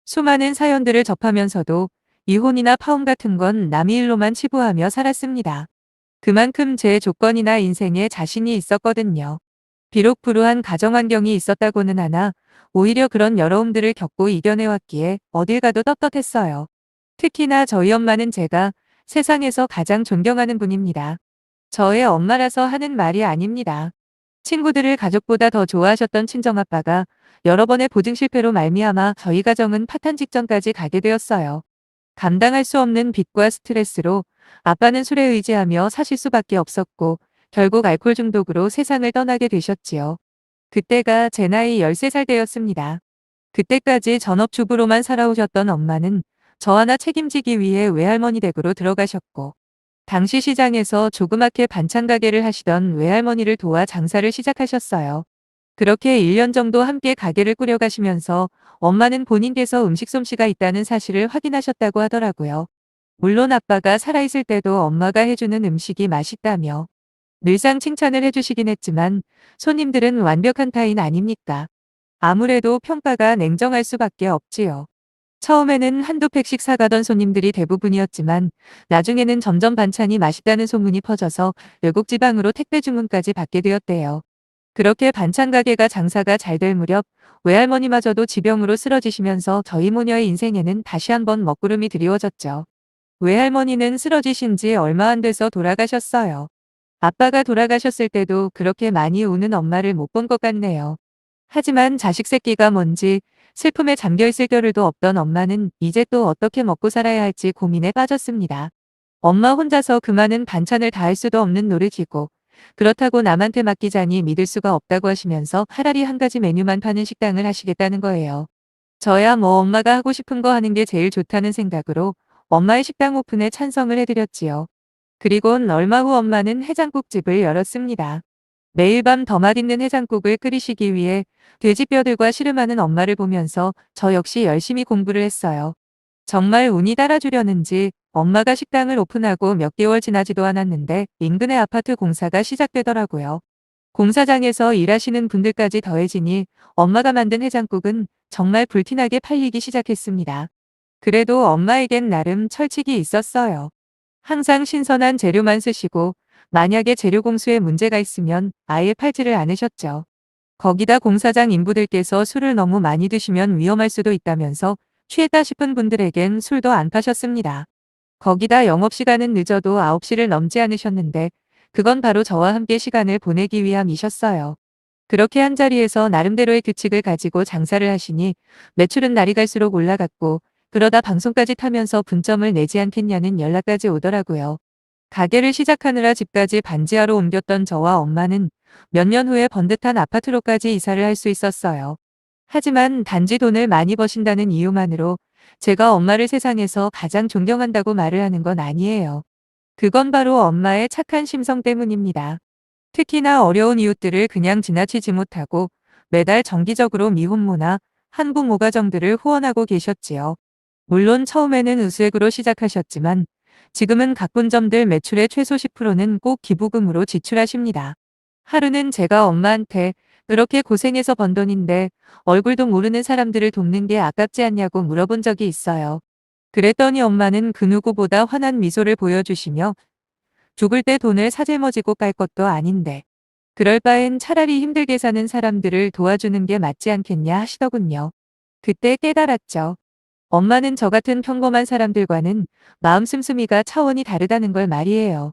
수많은 사연들을 접하면서도 이혼이나 파혼 같은 건 남의 일로만 치부하며 살았습니다. 그만큼 제 조건이나 인생에 자신이 있었거든요. 비록 불우한 가정 환경이 있었다고는 하나 오히려 그런 어려움들을 겪고 이겨내왔기에 어딜 가도 떳떳했어요. 특히나 저희 엄마는 제가 세상에서 가장 존경하는 분입니다. 저의 엄마라서 하는 말이 아닙니다. 친구들을 가족보다 더 좋아하셨던 친정아빠가 여러 번의 보증 실패로 말미암아 저희 가정은 파탄 직전까지 가게 되었어요. 감당할 수 없는 빚과 스트레스로 아빠는 술에 의지하며 사실 수밖에 없었고 결국 알코올 중독으로 세상을 떠나게 되셨지요. 그때가 제 나이 13살 때였습니다. 그때까지 전업주부로만 살아오셨던 엄마는 저 하나 책임지기 위해 외할머니 댁으로 들어가셨고 당시 시장에서 조그맣게 반찬 가게를 하시던 외할머니를 도와 장사를 시작하셨어요. 그렇게 1년 정도 함께 가게를 꾸려가시면서 엄마는 본인께서 음식 솜씨가 있다는 사실을 확인하셨다고 하더라고요. 물론 아빠가 살아있을 때도 엄마가 해주는 음식이 맛있다며 늘상 칭찬을 해주시긴 했지만 손님들은 완벽한 타인 아닙니까? 아무래도 평가가 냉정할 수밖에 없지요. 처음에는 한두 팩씩 사가던 손님들이 대부분이었지만 나중에는 점점 반찬이 맛있다는 소문이 퍼져서 외국 지방으로 택배 주문까지 받게 되었대요. 그렇게 반찬 가게가 장사가 잘 될 무렵 외할머니마저도 지병으로 쓰러지시면서 저희 모녀의 인생에는 다시 한번 먹구름이 드리워졌죠. 외할머니는 쓰러지신 지 얼마 안 돼서 돌아가셨어요. 아빠가 돌아가셨을 때도 그렇게 많이 우는 엄마를 못 본 것 같네요. 하지만 자식 새끼가 뭔지 슬픔에 잠겨있을 겨를도 없던 엄마는 이제 또 어떻게 먹고 살아야 할지 고민에 빠졌습니다. 엄마 혼자서 그 많은 반찬을 다 할 수도 없는 노릇이고 그렇다고 남한테 맡기자니 믿을 수가 없다고 하시면서 차라리 한 가지 메뉴만 파는 식당을 하시겠다는 거예요. 저야 뭐 엄마가 하고 싶은 거 하는 게 제일 좋다는 생각으로 엄마의 식당 오픈에 찬성을 해드렸지요. 그리곤 얼마 후 엄마는 해장국집을 열었습니다. 매일 밤 더 맛있는 해장국을 끓이시기 위해 돼지뼈들과 씨름하는 엄마를 보면서 저 역시 열심히 공부를 했어요. 정말 운이 따라주려는지 엄마가 식당을 오픈하고 몇 개월 지나지도 않았는데 인근의 아파트 공사가 시작되더라고요. 공사장에서 일하시는 분들까지 더해지니 엄마가 만든 해장국은 정말 불티나게 팔리기 시작했습니다. 그래도 엄마에겐 나름 철칙이 있었어요. 항상 신선한 재료만 쓰시고 만약에 재료 공수에 문제가 있으면 아예 팔지를 않으셨죠. 거기다 공사장 인부들께서 술을 너무 많이 드시면 위험할 수도 있다면서 취했다 싶은 분들에겐 술도 안 파셨습니다. 거기다 영업시간은 늦어도 9시를 넘지 않으셨는데 그건 바로 저와 함께 시간을 보내기 위함이셨어요. 그렇게 한자리에서 나름대로의 규칙을 가지고 장사를 하시니 매출은 날이 갈수록 올라갔고 그러다 방송까지 타면서 분점을 내지 않겠냐는 연락까지 오더라고요. 가게를 시작하느라 집까지 반지하로 옮겼던 저와 엄마는 몇 년 후에 번듯한 아파트로까지 이사를 할 수 있었어요. 하지만 단지 돈을 많이 버신다는 이유만으로 제가 엄마를 세상에서 가장 존경한다고 말을 하는 건 아니에요. 그건 바로 엄마의 착한 심성 때문입니다. 특히나 어려운 이웃들을 그냥 지나치지 못하고 매달 정기적으로 미혼모나 한부모 가정들을 후원하고 계셨지요. 물론 처음에는 우수액으로 시작하셨지만 지금은 각 분점들 매출의 최소 10%는 꼭 기부금으로 지출하십니다. 하루는 제가 엄마한테 그렇게 고생해서 번 돈인데 얼굴도 모르는 사람들을 돕는 게 아깝지 않냐고 물어본 적이 있어요. 그랬더니 엄마는 그 누구보다 환한 미소를 보여주시며 죽을 때 돈을 사재머지고 깔 것도 아닌데 그럴 바엔 차라리 힘들게 사는 사람들을 도와주는 게 맞지 않겠냐 하시더군요. 그때 깨달았죠. 엄마는 저 같은 평범한 사람들과는 마음 씀씀이가 차원이 다르다는 걸 말이에요.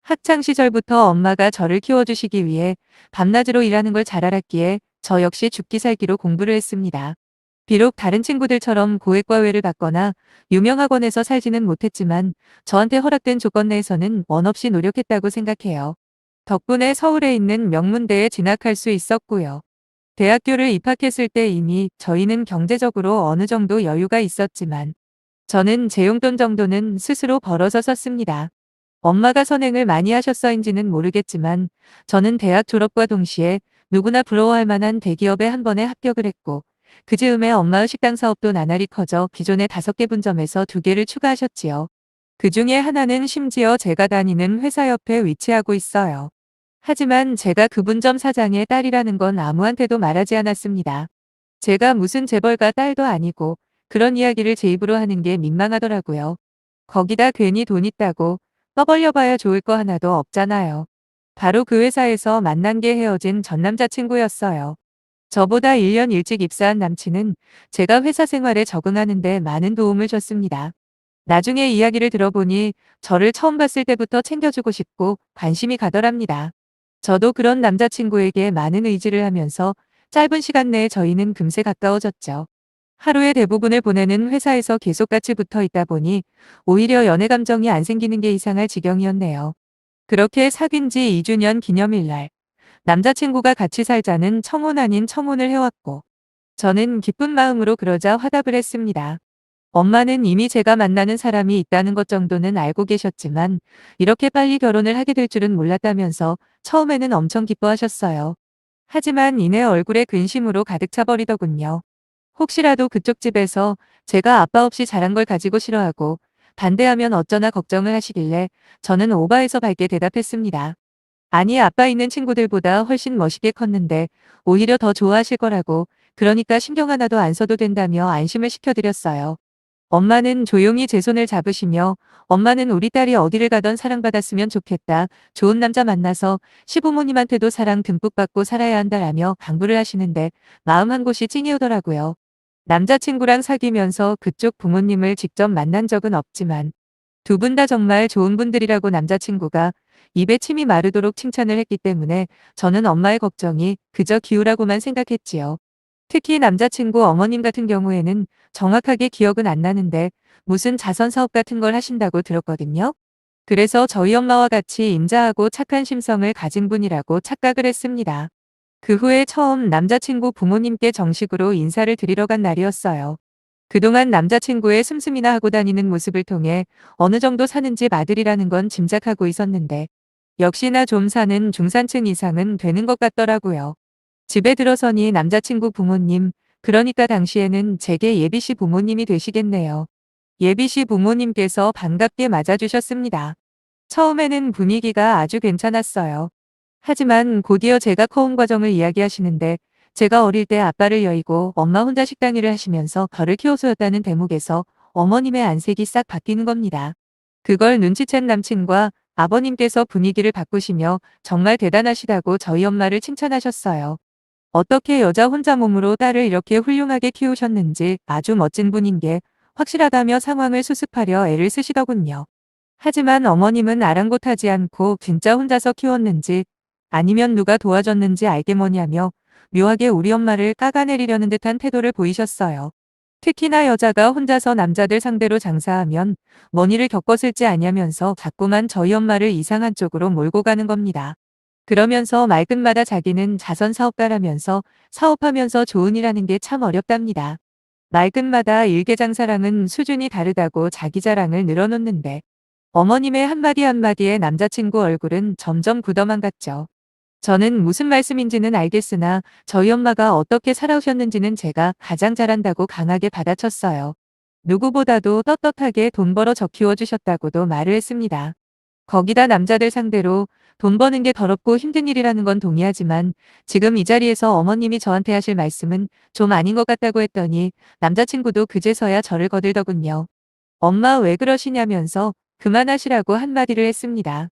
학창 시절부터 엄마가 저를 키워주시기 위해 밤낮으로 일하는 걸 잘 알았기에 저 역시 죽기 살기로 공부를 했습니다. 비록 다른 친구들처럼 고액과외를 받거나 유명 학원에서 살지는 못했지만 저한테 허락된 조건 내에서는 원 없이 노력했다고 생각해요. 덕분에 서울에 있는 명문대에 진학할 수 있었고요. 대학교를 입학했을 때 이미 저희는 경제적으로 어느 정도 여유가 있었지만 저는 제 용돈 정도는 스스로 벌어서 썼습니다. 엄마가 선행을 많이 하셨어인지는 모르겠지만 저는 대학 졸업과 동시에 누구나 부러워할 만한 대기업에 한 번에 합격을 했고 그 즈음에 엄마의 식당 사업도 나날이 커져 기존의 5개 분점에서 2개를 추가하셨지요. 그 중에 하나는 심지어 제가 다니는 회사 옆에 위치하고 있어요. 하지만 제가 그 분점 사장의 딸이라는 건 아무한테도 말하지 않았습니다. 제가 무슨 재벌가 딸도 아니고 그런 이야기를 제 입으로 하는 게 민망하더라고요. 거기다 괜히 돈 있다고 떠벌려봐야 좋을 거 하나도 없잖아요. 바로 그 회사에서 만난 게 헤어진 전 남자친구였어요. 저보다 1년 일찍 입사한 남친은 제가 회사 생활에 적응하는 데 많은 도움을 줬습니다. 나중에 이야기를 들어보니 저를 처음 봤을 때부터 챙겨주고 싶고 관심이 가더랍니다. 저도 그런 남자친구에게 많은 의지를 하면서 짧은 시간 내에 저희는 금세 가까워졌죠. 하루의 대부분을 보내는 회사에서 계속 같이 붙어 있다 보니 오히려 연애 감정이 안 생기는 게 이상할 지경이었네요. 그렇게 사귄 지 2주년 기념일날 남자친구가 같이 살자는 청혼 아닌 청혼을 해왔고 저는 기쁜 마음으로 그러자 화답을 했습니다. 엄마는 이미 제가 만나는 사람이 있다는 것 정도는 알고 계셨지만 이렇게 빨리 결혼을 하게 될 줄은 몰랐다면서 처음에는 엄청 기뻐하셨어요. 하지만 이내 얼굴에 근심으로 가득 차버리더군요. 혹시라도 그쪽 집에서 제가 아빠 없이 자란 걸 가지고 싫어하고 반대하면 어쩌나 걱정을 하시길래 저는 오바해서 밝게 대답했습니다. 아니, 아빠 있는 친구들보다 훨씬 멋있게 컸는데 오히려 더 좋아하실 거라고, 그러니까 신경 하나도 안 써도 된다며 안심을 시켜드렸어요. 엄마는 조용히 제 손을 잡으시며 엄마는 우리 딸이 어디를 가던 사랑받았으면 좋겠다. 좋은 남자 만나서 시부모님한테도 사랑 듬뿍 받고 살아야 한다라며 당부를 하시는데 마음 한 곳이 찡해오더라고요. 남자친구랑 사귀면서 그쪽 부모님을 직접 만난 적은 없지만 두 분 다 정말 좋은 분들이라고 남자친구가 입에 침이 마르도록 칭찬을 했기 때문에 저는 엄마의 걱정이 그저 기우라고만 생각했지요. 특히 남자친구 어머님 같은 경우에는 정확하게 기억은 안 나는데 무슨 자선 사업 같은 걸 하신다고 들었거든요. 그래서 저희 엄마와 같이 인자하고 착한 심성을 가진 분이라고 착각을 했습니다. 그 후에 처음 남자친구 부모님께 정식으로 인사를 드리러 간 날이었어요. 그동안 남자친구의 슴슴이나 하고 다니는 모습을 통해 어느 정도 사는 집 아들이라는 건 짐작하고 있었는데 역시나 좀 사는 중산층 이상은 되는 것 같더라고요. 집에 들어서니 남자친구 부모님, 그러니까 당시에는 제게 예비씨 부모님이 되시겠네요. 예비씨 부모님께서 반갑게 맞아주셨습니다. 처음에는 분위기가 아주 괜찮았어요. 하지만 곧이어 제가 커온 과정을 이야기하시는데 제가 어릴 때 아빠를 여의고 엄마 혼자 식당 일을 하시면서 저를 키워서였다는 대목에서 어머님의 안색이 싹 바뀌는 겁니다. 그걸 눈치챈 남친과 아버님께서 분위기를 바꾸시며 정말 대단하시다고 저희 엄마를 칭찬하셨어요. 어떻게 여자 혼자 몸으로 딸을 이렇게 훌륭하게 키우셨는지 아주 멋진 분인 게 확실하다며 상황을 수습하려 애를 쓰시더군요. 하지만 어머님은 아랑곳하지 않고 진짜 혼자서 키웠는지 아니면 누가 도와줬는지 알게 뭐냐며 묘하게 우리 엄마를 깎아내리려는 듯한 태도를 보이셨어요. 특히나 여자가 혼자서 남자들 상대로 장사하면 뭔 일을 겪었을지 아냐면서 자꾸만 저희 엄마를 이상한 쪽으로 몰고 가는 겁니다. 그러면서 말끝마다 자기는 자선 사업가라면서 사업하면서 좋은 일 하는 게 참 어렵답니다. 말끝마다 일개장사랑은 수준이 다르다고 자기 자랑을 늘어놓는데 어머님의 한마디 한마디에 남자친구 얼굴은 점점 굳어만 갔죠. 저는 무슨 말씀인지는 알겠으나 저희 엄마가 어떻게 살아오셨는지는 제가 가장 잘한다고 강하게 받아쳤어요. 누구보다도 떳떳하게 돈 벌어 저 키워주셨다고도 말을 했습니다. 거기다 남자들 상대로 돈 버는 게 더럽고 힘든 일이라는 건 동의하지만 지금 이 자리에서 어머님이 저한테 하실 말씀은 좀 아닌 것 같다고 했더니 남자친구도 그제서야 저를 거들더군요. 엄마 왜 그러시냐면서 그만하시라고 한마디를 했습니다.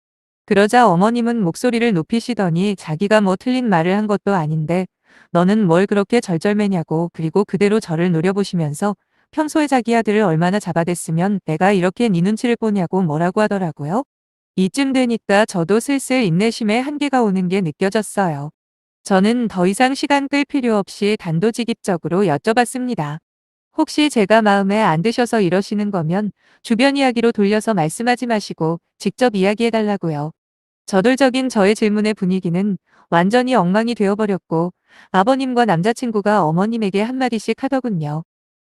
그러자 어머님은 목소리를 높이시더니 자기가 뭐 틀린 말을 한 것도 아닌데 너는 뭘 그렇게 절절매냐고, 그리고 그대로 저를 노려보시면서 평소에 자기 아들을 얼마나 잡아댔으면 내가 이렇게 네 눈치를 보냐고 뭐라고 하더라고요. 이쯤 되니까 저도 슬슬 인내심의 한계가 오는 게 느껴졌어요. 저는 더 이상 시간 끌 필요 없이 단도직입적으로 여쭤봤습니다. 혹시 제가 마음에 안 드셔서 이러시는 거면 주변 이야기로 돌려서 말씀하지 마시고 직접 이야기해달라고요. 저돌적인 저의 질문의 분위기는 완전히 엉망이 되어버렸고 아버님과 남자친구가 어머님에게 한마디씩 하더군요.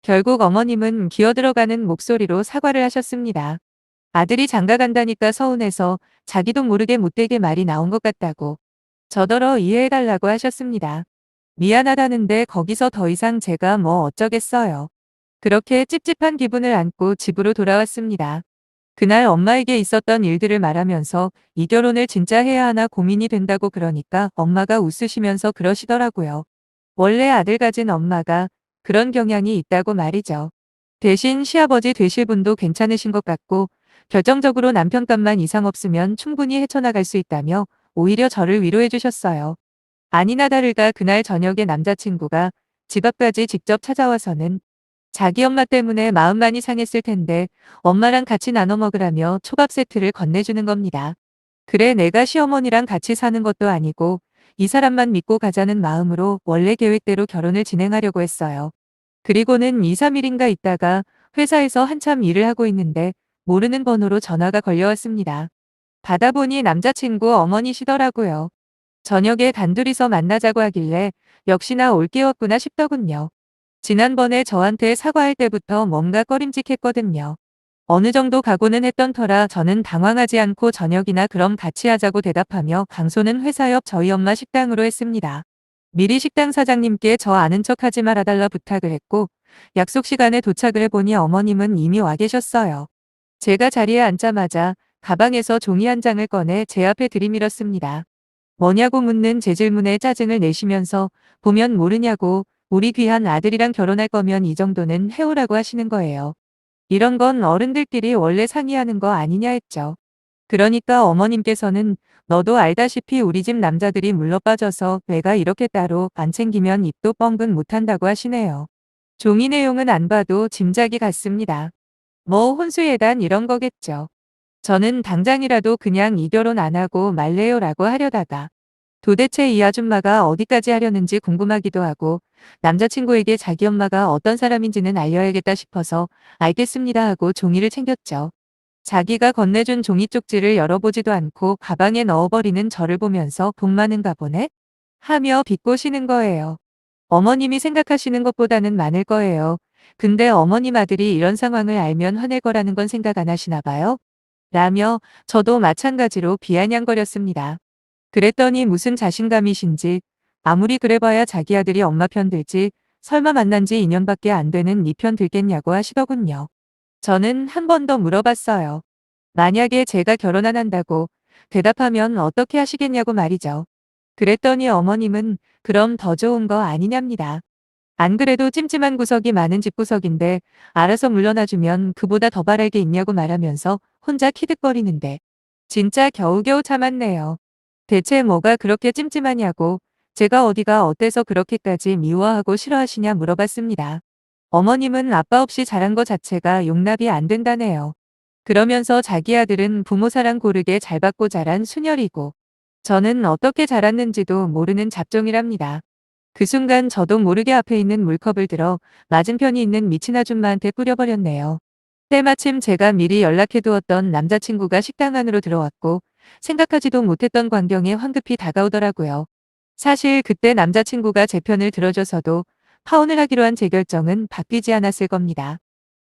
결국 어머님은 기어들어가는 목소리로 사과를 하셨습니다. 아들이 장가 간다니까 서운해서 자기도 모르게 못되게 말이 나온 것 같다고 저더러 이해해달라고 하셨습니다. 미안하다는데 거기서 더 이상 제가 뭐 어쩌겠어요. 그렇게 찝찝한 기분을 안고 집으로 돌아왔습니다. 그날 엄마에게 있었던 일들을 말하면서 이 결혼을 진짜 해야 하나 고민이 된다고 그러니까 엄마가 웃으시면서 그러시더라고요. 원래 아들 가진 엄마가 그런 경향이 있다고 말이죠. 대신 시아버지 되실 분도 괜찮으신 것 같고 결정적으로 남편감만 이상 없으면 충분히 헤쳐나갈 수 있다며 오히려 저를 위로해 주셨어요. 아니나 다를까 그날 저녁에 남자친구가 집 앞까지 직접 찾아와서는 자기 엄마 때문에 마음 많이 상했을 텐데 엄마랑 같이 나눠 먹으라며 초밥 세트를 건네주는 겁니다. 그래 내가 시어머니랑 같이 사는 것도 아니고 이 사람만 믿고 가자는 마음으로 원래 계획대로 결혼을 진행하려고 했어요. 그리고는 2, 3일인가 있다가 회사에서 한참 일을 하고 있는데 모르는 번호로 전화가 걸려왔습니다. 받아보니 남자친구 어머니시더라고요. 저녁에 단둘이서 만나자고 하길래 역시나 올 게 왔구나 싶더군요. 지난번에 저한테 사과할 때부터 뭔가 꺼림직했거든요. 어느 정도 각오는 했던 터라 저는 당황하지 않고 저녁이나 그럼 같이 하자고 대답하며 장소는 회사 옆 저희 엄마 식당으로 했습니다. 미리 식당 사장님께 저 아는 척하지 말아달라 부탁을 했고 약속 시간에 도착을 해보니 어머님은 이미 와 계셨어요. 제가 자리에 앉자마자 가방에서 종이 한 장을 꺼내 제 앞에 들이밀었습니다. 뭐냐고 묻는 제 질문에 짜증을 내시면서 보면 모르냐고 우리 귀한 아들이랑 결혼할 거면 이 정도는 해오라고 하시는 거예요. 이런 건 어른들끼리 원래 상의하는 거 아니냐 했죠. 그러니까 어머님께서는 너도 알다시피 우리 집 남자들이 물러빠져서 내가 이렇게 따로 안 챙기면 입도 뻥긋 못한다고 하시네요. 종이 내용은 안 봐도 짐작이 갔습니다. 뭐 혼수예단 이런 거겠죠. 저는 당장이라도 그냥 이 결혼 안 하고 말래요라고 하려다가 도대체 이 아줌마가 어디까지 하려는지 궁금하기도 하고 남자친구에게 자기 엄마가 어떤 사람인지는 알려야겠다 싶어서 알겠습니다 하고 종이를 챙겼죠. 자기가 건네준 종이 쪽지를 열어보지도 않고 가방에 넣어버리는 저를 보면서 돈 많은가 보네? 하며 비꼬시는 거예요. 어머님이 생각하시는 것보다는 많을 거예요. 근데 어머님 아들이 이런 상황을 알면 화낼 거라는 건 생각 안 하시나 봐요? 라며 저도 마찬가지로 비아냥거렸습니다. 그랬더니 무슨 자신감이신지 아무리 그래봐야 자기 아들이 엄마 편 들지 설마 만난 지 2년밖에 안 되는 네 편 들겠냐고 하시더군요. 저는 한 번 더 물어봤어요. 만약에 제가 결혼 안 한다고 대답하면 어떻게 하시겠냐고 말이죠. 그랬더니 어머님은 그럼 더 좋은 거 아니냐입니다. 안 그래도 찜찜한 구석이 많은 집구석인데 알아서 물러나주면 그보다 더 바랄 게 있냐고 말하면서 혼자 키득거리는데 진짜 겨우겨우 참았네요. 대체 뭐가 그렇게 찜찜하냐고 제가 어디가 어때서 그렇게까지 미워하고 싫어하시냐 물어봤습니다. 어머님은 아빠 없이 자란 거 자체가 용납이 안 된다네요. 그러면서 자기 아들은 부모 사랑 고르게 잘 받고 자란 순혈이고 저는 어떻게 자랐는지도 모르는 잡종이랍니다. 그 순간 저도 모르게 앞에 있는 물컵을 들어 맞은편이 있는 미친 아줌마한테 뿌려버렸네요. 때마침 제가 미리 연락해두었던 남자친구가 식당 안으로 들어왔고 생각하지도 못했던 광경에 황급히 다가오더라고요. 사실 그때 남자친구가 제 편을 들어줘서도 파혼을 하기로 한 제 결정은 바뀌지 않았을 겁니다.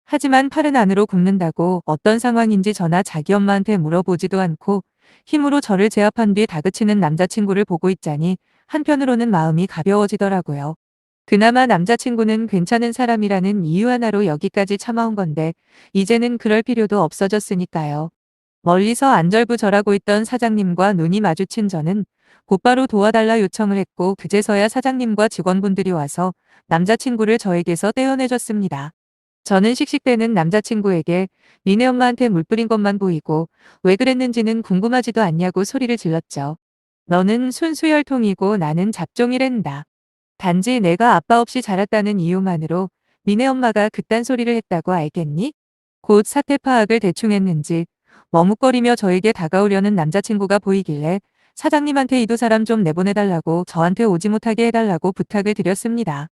하지만 팔은 안으로 굽는다고 어떤 상황인지 저나 자기 엄마한테 물어보지도 않고 힘으로 저를 제압한 뒤 다그치는 남자친구를 보고 있자니 한편으로는 마음이 가벼워지더라고요. 그나마 남자친구는 괜찮은 사람이라는 이유 하나로 여기까지 참아온 건데 이제는 그럴 필요도 없어졌으니까요. 멀리서 안절부절하고 있던 사장님과 눈이 마주친 저는 곧바로 도와달라 요청을 했고 그제서야 사장님과 직원분들이 와서 남자친구를 저에게서 떼어내줬습니다. 저는 씩씩대는 남자친구에게 니네 엄마한테 물 뿌린 것만 보이고 왜 그랬는지는 궁금하지도 않냐고 소리를 질렀죠. 너는 순수혈통이고 나는 잡종이랜다. 단지 내가 아빠 없이 자랐다는 이유만으로 니네 엄마가 그딴 소리를 했다고 알겠니? 곧 사태 파악을 대충 했는지 머뭇거리며 저에게 다가오려는 남자친구가 보이길래 사장님한테 이 두 사람 좀 내보내달라고 저한테 오지 못하게 해달라고 부탁을 드렸습니다.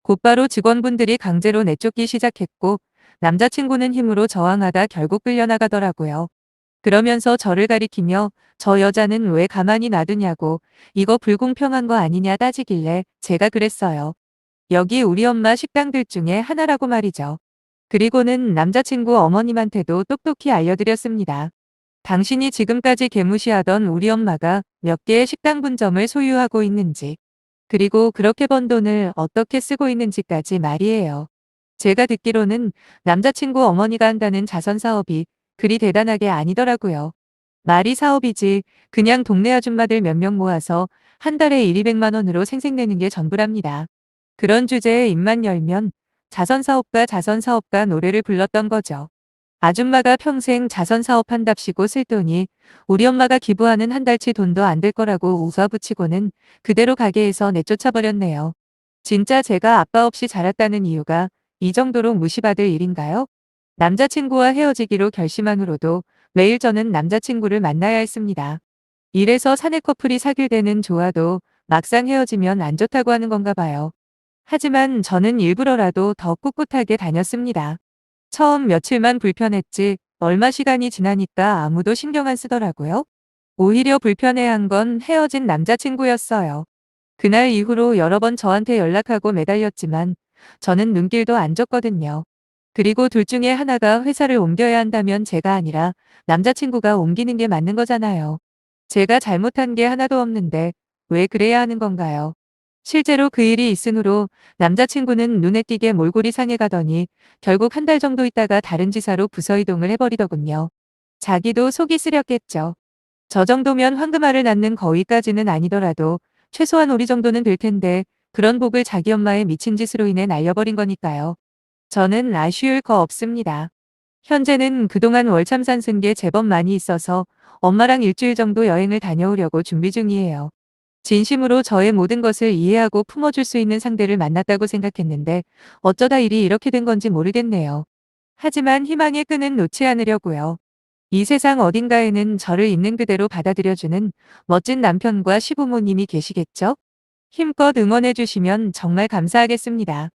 곧바로 직원분들이 강제로 내쫓기 시작했고 남자친구는 힘으로 저항하다 결국 끌려나가더라고요. 그러면서 저를 가리키며 저 여자는 왜 가만히 놔두냐고 이거 불공평한 거 아니냐 따지길래 제가 그랬어요. 여기 우리 엄마 식당들 중에 하나라고 말이죠. 그리고는 남자친구 어머님한테도 똑똑히 알려드렸습니다. 당신이 지금까지 개무시하던 우리 엄마가 몇 개의 식당 분점을 소유하고 있는지, 그리고 그렇게 번 돈을 어떻게 쓰고 있는지까지 말이에요. 제가 듣기로는 남자친구 어머니가 한다는 자선 사업이 그리 대단하게 아니더라고요. 말이 사업이지 그냥 동네 아줌마들 몇 명 모아서 한 달에 1, 200만 원으로 생색내는 게 전부랍니다. 그런 주제에 입만 열면 자선사업가 자선사업가 노래를 불렀던 거죠. 아줌마가 평생 자선사업 한답시고 쓸 돈이 우리 엄마가 기부하는 한 달치 돈도 안 될 거라고 우사붙이고는 그대로 가게에서 내쫓아버렸네요. 진짜 제가 아빠 없이 자랐다는 이유가 이 정도로 무시받을 일인가요? 남자친구와 헤어지기로 결심한 후로도 매일 저는 남자친구를 만나야 했습니다. 이래서 사내 커플이 사귈 때는 좋아도 막상 헤어지면 안 좋다고 하는 건가 봐요. 하지만 저는 일부러라도 더 꿋꿋하게 다녔습니다. 처음 며칠만 불편했지 얼마 시간이 지나니까 아무도 신경 안 쓰더라고요. 오히려 불편해한 건 헤어진 남자친구였어요. 그날 이후로 여러 번 저한테 연락하고 매달렸지만 저는 눈길도 안 줬거든요. 그리고 둘 중에 하나가 회사를 옮겨야 한다면 제가 아니라 남자친구가 옮기는 게 맞는 거잖아요. 제가 잘못한 게 하나도 없는데 왜 그래야 하는 건가요? 실제로 그 일이 있은 후로 남자친구는 눈에 띄게 몰골이 상해가더니 결국 한 달 정도 있다가 다른 지사로 부서 이동을 해버리더군요. 자기도 속이 쓰렸겠죠. 저 정도면 황금알을 낳는 거위까지는 아니더라도 최소한 오리 정도는 될 텐데 그런 복을 자기 엄마의 미친 짓으로 인해 날려버린 거니까요. 저는 아쉬울 거 없습니다. 현재는 그동안 월참산 쓴 게 제법 많이 있어서 엄마랑 일주일 정도 여행을 다녀오려고 준비 중이에요. 진심으로 저의 모든 것을 이해하고 품어줄 수 있는 상대를 만났다고 생각했는데 어쩌다 일이 이렇게 된 건지 모르겠네요. 하지만 희망의 끈은 놓지 않으려고요. 이 세상 어딘가에는 저를 있는 그대로 받아들여주는 멋진 남편과 시부모님이 계시겠죠? 힘껏 응원해 주시면 정말 감사하겠습니다.